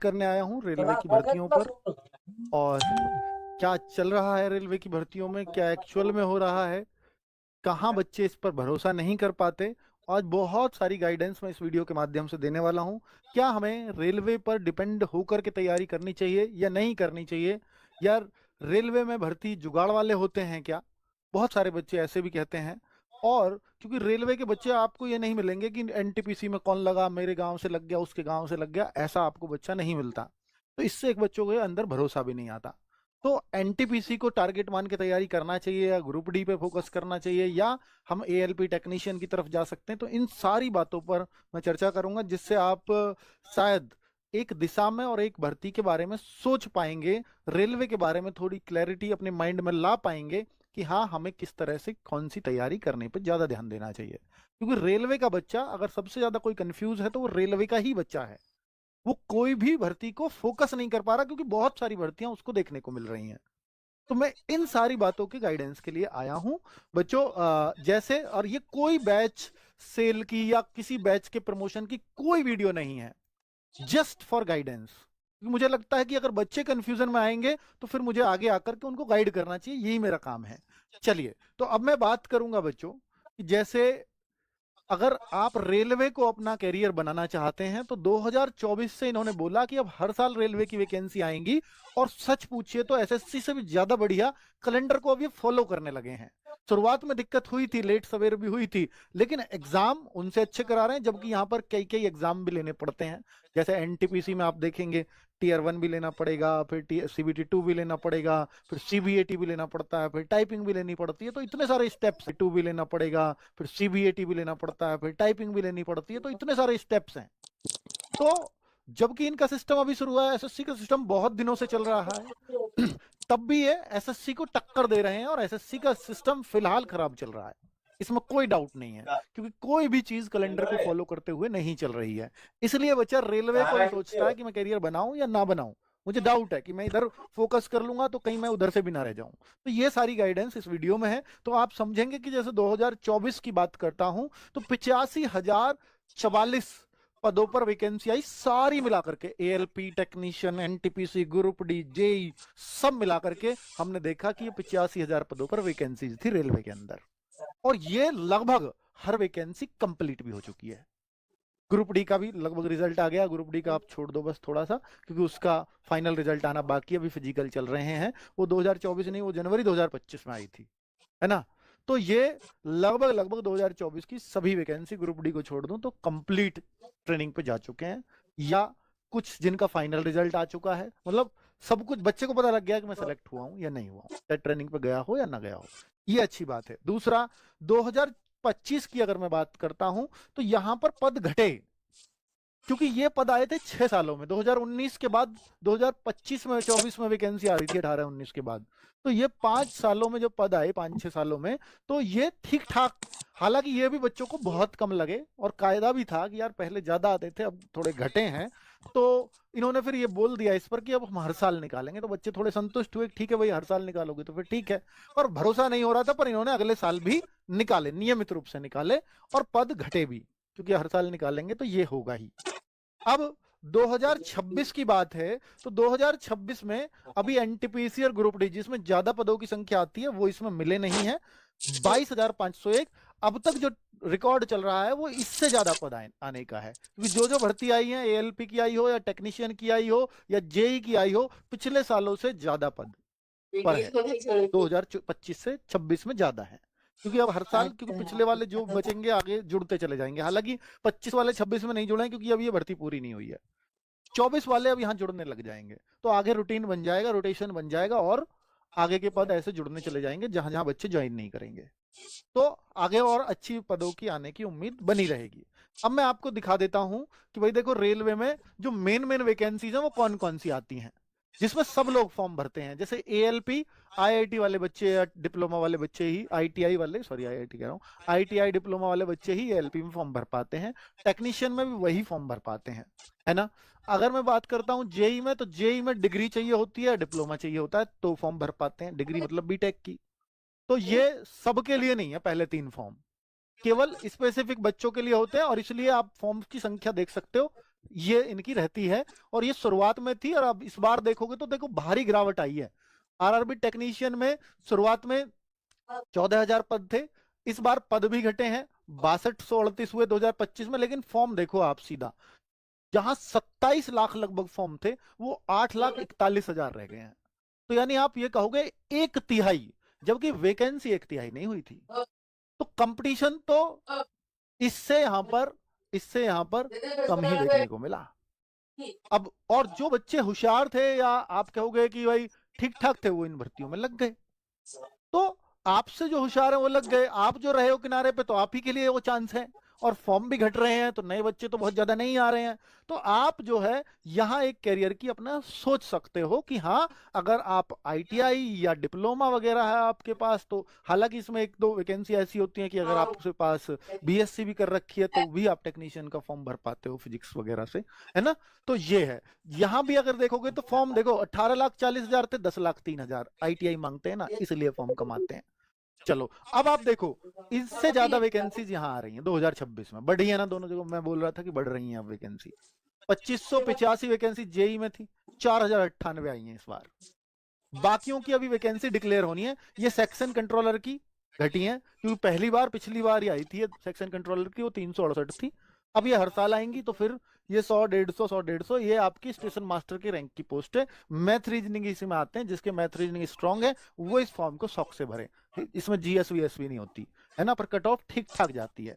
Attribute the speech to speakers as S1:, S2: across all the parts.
S1: करने आया हूँ रेलवे की भर्तियों पर, और क्या चल रहा है रेलवे की भर्तियों में, क्या एक्चुअल में हो रहा है, कहाँ बच्चे इस पर भरोसा नहीं कर पाते। आज बहुत सारी गाइडेंस मैं इस वीडियो के माध्यम से देने वाला हूँ। क्या हमें रेलवे पर डिपेंड होकर के तैयारी करनी चाहिए या नहीं करनी चाहिए, या रेलवे में भर्ती जुगाड़ वाले होते हैं क्या? बहुत सारे बच्चे ऐसे भी कहते हैं। और क्योंकि रेलवे के बच्चे आपको ये नहीं मिलेंगे कि एनटीपीसी में कौन लगा, मेरे गांव से लग गया, उसके गांव से लग गया, ऐसा आपको बच्चा नहीं मिलता। तो इससे एक बच्चों के अंदर भरोसा भी नहीं आता। तो एनटीपीसी को टारगेट मान के तैयारी करना चाहिए, या ग्रुप डी पे फोकस करना चाहिए, या हम एएलपी टेक्नीशियन की तरफ जा सकते हैं? तो इन सारी बातों पर मैं चर्चा करूंगा, जिससे आप शायद एक दिशा में और एक भर्ती के बारे में सोच पाएंगे, रेलवे के बारे में थोड़ी क्लैरिटी अपने माइंड में ला पाएंगे कि हाँ, हमें किस तरह से कौन सी तैयारी करने पर ज्यादा ध्यान देना चाहिए। क्योंकि रेलवे का बच्चा अगर सबसे ज्यादा कोई कंफ्यूज है तो वो रेलवे का ही बच्चा है। वो कोई भी भर्ती को फोकस नहीं कर पा रहा, क्योंकि बहुत सारी भर्तियां उसको देखने को मिल रही हैं। तो मैं इन सारी बातों के गाइडेंस के लिए आया हूं बच्चों। जैसे, और ये कोई बैच सेल की या किसी बैच के प्रमोशन की कोई वीडियो नहीं है, जस्ट फॉर गाइडेंस। मुझे लगता है कि अगर बच्चे कंफ्यूजन में आएंगे तो फिर मुझे आगे आकर के उनको गाइड करना चाहिए, यही मेरा काम है। चलिए, तो अब मैं बात करूंगा बच्चों कि जैसे अगर आप रेलवे को अपना कैरियर बनाना चाहते हैं तो 2024 से इन्होंने बोला कि अब हर साल रेलवे की वैकेंसी आएंगी, और सच पूछिए तो एसएससी से भी ज्यादा बढ़िया कैलेंडर को अब ये फॉलो करने लगे हैं। शुरुआत में दिक्कत हुई थी, लेट सवेर भी हुई थी, लेकिन एग्जाम उनसे अच्छे करा रहे हैं। जबकि यहाँ पर कई कई एग्जाम भी लेने पड़ते हैं। जैसे एनटीपीसी में आप देखेंगे टीयर 1 भी लेना पड़ेगा, फिर सीबीटी 2 भी लेना पड़ेगा, फिर सीबीएटी भी लेना पड़ता है, फिर टाइपिंग भी लेनी पड़ती है। तो इतने सारे स्टेप्स, 2 भी लेना पड़ेगा, फिर सीबीएटी भी लेना पड़ता है, फिर टाइपिंग भी लेनी पड़ती है। तो इतने सारे स्टेप्स हैं। तो जबकि इनका सिस्टम अभी शुरू हुआ है, एसएससी का सिस्टम बहुत दिनों से चल रहा है, तब भी ये एसएससी को टक्कर दे रहे हैं, और एसएससी का सिस्टम फिलहाल खराब चल रहा है, इसमें कोई डाउट नहीं है। क्योंकि कोई भी चीज कैलेंडर को फॉलो करते हुए नहीं चल रही है। इसलिए बच्चा रेलवे को ही सोचता है कि मैं करियर बनाऊं या ना बनाऊं। मुझे डाउट है कि मैं इधर फोकस कर लूंगा तो कहीं मैं उधर से भी ना रह जाऊं। तो ये सारी गाइडेंस इस वीडियो में है। तो आप समझेंगे कि जैसे 2024 की बात करता हूं तो 85,044 पदों पर वैकेंसी आई, सारी मिलाकर के, ALP technician, NTPC, group D, JE, सब मिलाकर के हमने देखा कि ये 85,000 पदों पर वैकेंसीज थी रेलवे के अंदर। और ये लगभग हर वैकेंसी कंप्लीट भी हो चुकी है। ग्रुप डी का भी लगभग रिजल्ट आ गया। ग्रुप डी का आप छोड़ दो बस थोड़ा सा, क्योंकि उसका फाइनल रिजल्ट आना बाकी, अभी फिजिकल चल रहे हैं। वो 2024 नहीं, वो जनवरी 2025 में आई थी, है ना। तो ये लगभग लगभग 2024 की सभी वैकेंसी ग्रुप डी को छोड़ दूं तो कंप्लीट ट्रेनिंग पे जा चुके हैं, या कुछ जिनका फाइनल रिजल्ट आ चुका है। मतलब सब कुछ बच्चे को पता लग गया कि मैं सेलेक्ट हुआ हूं या नहीं हुआ हूं, चाहे ट्रेनिंग पे गया हो या ना गया हो। ये अच्छी बात है। दूसरा, 2025 की अगर मैं बात करता हूं तो यहां पर पद घटे, क्योंकि ये पद आए थे 6 सालों में। 2019 के बाद 2025 में 24 में वैकेंसी आ रही थी, 18-19 के बाद। तो ये 5 सालों में जो पद आए, 5-6 सालों में, तो ये ठीक ठाक। हालांकि ये भी बच्चों को बहुत कम लगे, और कायदा भी था कि यार पहले ज्यादा आते थे, अब थोड़े घटे हैं। तो इन्होंने फिर ये बोल दिया इस पर कि अब हम हर साल निकालेंगे। तो बच्चे थोड़े संतुष्ट हुए, ठीक है भाई, हर साल निकालोगे तो फिर ठीक है। पर भरोसा नहीं हो रहा था, पर इन्होंने अगले साल भी निकाले, नियमित रूप से निकाले, और पद घटे भी, क्योंकि हर साल निकालेंगे तो ये होगा ही। अब 2026 की बात है, तो 2026 में अभी एनटीपीसी और ग्रुप डी, जिसमें ज्यादा पदों की संख्या आती है, वो इसमें मिले नहीं है। 22,501 अब तक जो रिकॉर्ड चल रहा है वो इससे ज्यादा पद आने का है। क्योंकि जो जो भर्ती आई है, एएलपी की आई हो या टेक्नीशियन की आई हो या जेई की आई हो, पिछले सालों से ज्यादा पद पर है। 2025 से 26 में ज्यादा है, क्योंकि अब हर साल, क्योंकि पिछले वाले जो बचेंगे आगे जुड़ते चले जाएंगे। हालांकि 25 वाले 26 में नहीं जुड़े हैं, क्योंकि अब ये भर्ती पूरी नहीं हुई है। 24 वाले अब यहाँ जुड़ने लग जाएंगे, तो आगे रूटीन बन जाएगा, रोटेशन बन जाएगा, और आगे के पद ऐसे जुड़ने चले जाएंगे जहां जहां बच्चे ज्वाइन नहीं करेंगे। तो आगे और अच्छी पदों की आने की उम्मीद बनी रहेगी। अब मैं आपको दिखा देता हूं कि भाई देखो, रेलवे में जो मेन मेन वैकेंसीज हैं वो कौन कौन सी आती हैं, जिसमें सब लोग फॉर्म भरते हैं। जैसे एएलपी, आईआईटी वाले बच्चे या डिप्लोमा वाले बच्चे ही, आईटीआई वाले, सॉरी आईआईटी कह रहा हूँ, आईटीआई डिप्लोमा वाले बच्चे ही एएलपी में फॉर्म भर पाते हैं। टेक्नीशियन में भी वही फॉर्म भर पाते हैं, है ना। अगर मैं बात करता हूँ जेई में, तो जेई में डिग्री चाहिए होती है, डिप्लोमा चाहिए होता है, तो फॉर्म भर पाते हैं, डिग्री मतलब बीटेक की। तो ये सबके लिए नहीं है पहले 3 फॉर्म, केवल स्पेसिफिक बच्चों के लिए होते हैं। और इसलिए आप फॉर्म की संख्या देख सकते हो, ये इनकी रहती है। और ये शुरुआत में थी, और अब इस बार देखोगे तो देखो भारी गिरावट आई है। आरआरबी टेक्नीशियन में शुरुआत में 14,000 पद थे, इस बार पद भी घटे हैं, 6238 हुए 2025 में। लेकिन फॉर्म देखो आप सीधा, जहां 27 लाख लगभग फॉर्म थे, वो 8,41,000 रह गए हैं। तो यानी आप ये कहोगे एक तिहाई, जबकि वैकेंसी एक तिहाई नहीं हुई थी। तो कंपटीशन तो इससे यहां पर कम ही देखने को मिला। अब और जो बच्चे होशियार थे, या आप कहोगे कि भाई ठीक ठाक थे, वो इन भर्तियों में लग गए। तो आपसे जो होशियार है वो लग गए, आप जो रहे हो किनारे पे, तो आप ही के लिए वो चांस है। और फॉर्म भी घट रहे हैं, तो नए बच्चे तो बहुत ज्यादा नहीं आ रहे हैं। तो आप जो है यहाँ एक कैरियर की अपना सोच सकते हो कि हाँ, अगर आप आईटीआई या डिप्लोमा वगैरह है आपके पास, तो हालांकि इसमें एक दो वैकेंसी ऐसी होती हैं कि अगर आपके पास बीएससी भी कर रखी है तो भी आप टेक्नीशियन का फॉर्म भर पाते हो फिजिक्स वगैरह से, है ना। तो ये है, यहाँ भी अगर देखोगे तो फॉर्म देखो 18,40,000 थे, 10,03,000 आईटीआई मांगते हैं ना, इसलिए फॉर्म कमाते हैं। चलो अब आप देखो, इससे ज्यादा वैकेंसीज यहाँ आ रही हैं 2026 में, बढ़ी है ना दोनों जगह। मैं बोल रहा था कि बढ़ रही हैं अब वैकेंसी। 2585 वैकेंसी जेई में थी, 4,098 आई हैं इस बार। बाकियों की अभी वैकेंसी डिक्लेयर होनी है। ये सेक्शन कंट्रोलर की घटी है, क्योंकि पिछली बार ही आई थी सेक्शन कंट्रोलर की, वो 368 थी। अब ये हर साल आएंगी, तो फिर ये 100, 150, 100, 150, ये आपकी स्टेशन मास्टर के रैंक की पोस्ट है। मैथ रीजनिंग इसी में आते हैं, जिसके मैथ रीजनिंग स्ट्रांग है वो इस फॉर्म को शौक से भरे। इसमें जीएस वीएस भी नहीं होती है ना, पर कट ऑफ ठीक ठाक जाती है।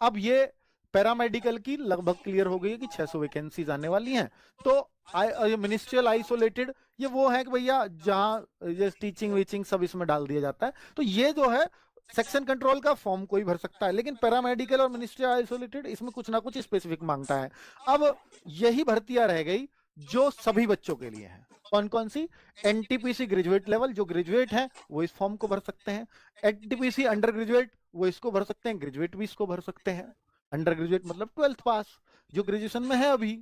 S1: अब ये पैरामेडिकल की लगभग क्लियर हो गई है कि 600 वैकेंसीज आने वाली हैं। तो मिनिस्ट्रियल आइसोलेटेड, ये वो है कि भैया जहां ये टीचिंग वीचिंग सब इसमें डाल दिया जाता है। तो ये जो है सेक्शन कंट्रोल का फॉर्म कोई भर सकता है, लेकिन पैरामेडिकल और मिनिस्ट्री आइसोलेटेड इसमें कुछ ना कुछ स्पेसिफिक मांगता है। अब यही भर्तियां रह गई जो सभी बच्चों के लिए है। कौन कौन सी? एनटीपीसी ग्रेजुएट लेवल, जो ग्रेजुएट है वो इस फॉर्म को भर सकते हैं। एनटीपीसी अंडर ग्रेजुएट, वो इसको भर सकते हैं, ग्रेजुएट भी इसको भर सकते हैं। अंडर ग्रेजुएट मतलब 12th पास, जो ग्रेजुएशन में है अभी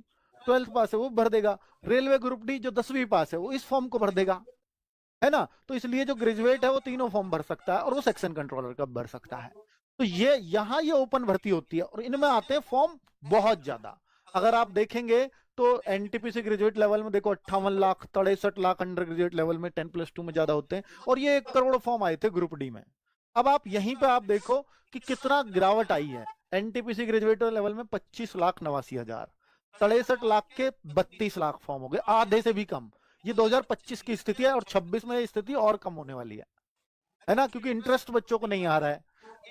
S1: 12th पास है वो भर देगा। रेलवे ग्रुप डी जो 10वीं पास है वो इस फॉर्म को भर देगा, है ना। तो इसलिए जो ग्रेजुएट है वो तीनों फॉर्म भर सकता है, और वो सेक्शन कंट्रोलर का भर सकता है। तो ये यहाँ ये ओपन भर्ती होती है, और इनमें आते हैं फॉर्म बहुत ज्यादा। अगर आप देखेंगे तो एनटीपीसी ग्रेजुएट लेवल में देखो 58 lakh, 63 lakh under graduate level में 10+2 में ज्यादा होते हैं, और ये 1 करोड़ फॉर्म आए थे ग्रुप डी में। अब आप यहीं पे आप देखो कि कितना गिरावट आई है। एनटीपीसी ग्रेजुएट लेवल में 25,89,000, 63 लाख के 32 लाख फॉर्म हो गए, आधे से भी कम। ये 2025 की स्थिति है, और 26 में स्थिति और कम होने वाली है ना, क्योंकि इंटरेस्ट बच्चों को नहीं आ रहा है।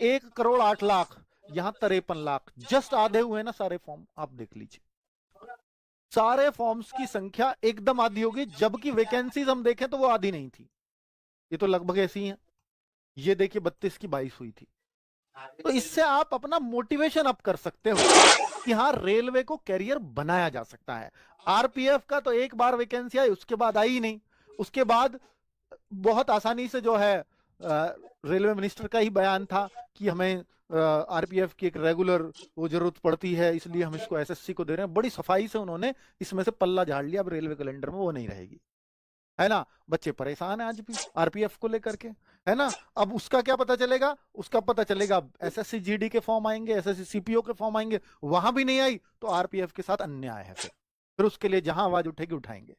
S1: 1,08,00,000, यहाँ 53 लाख, जस्ट आधे हुए ना सारे फॉर्म। आप देख लीजिए, सारे फॉर्म्स की संख्या एकदम आधी होगी, जबकि वैकेंसीज हम देखें तो वो आधी नहीं थी, ये तो लगभग ऐसी है। ये देखिए 32 की 22 हुई थी। तो इससे आप अपना मोटिवेशन अप कर सकते हो कि हाँ, रेलवे को कैरियर बनाया जा सकता है। आरपीएफ का तो एक बार वैकेंसी आई, उसके बाद आई ही नहीं। उसके बाद बहुत आसानी से जो है रेलवे मिनिस्टर का ही बयान था कि हमें आरपीएफ की एक रेगुलर वो जरूरत पड़ती है, इसलिए हम इसको एसएससी को दे रहे हैं। बड़ी सफाई से उन्होंने इसमें से पल्ला झाड़ लिया, अब रेलवे कैलेंडर में वो नहीं रहेगी, है ना। बच्चे परेशान हैं आज भी आरपीएफ को लेकर के, है ना। अब उसका क्या पता चलेगा? उसका पता चलेगा एसएससी जीडी के फॉर्म आएंगे, एसएससी सीपीओ के फॉर्म आएंगे, वहां भी नहीं आई तो आरपीएफ के साथ अन्याय है। फिर उसके लिए जहां आवाज उठेगी उठाएंगे।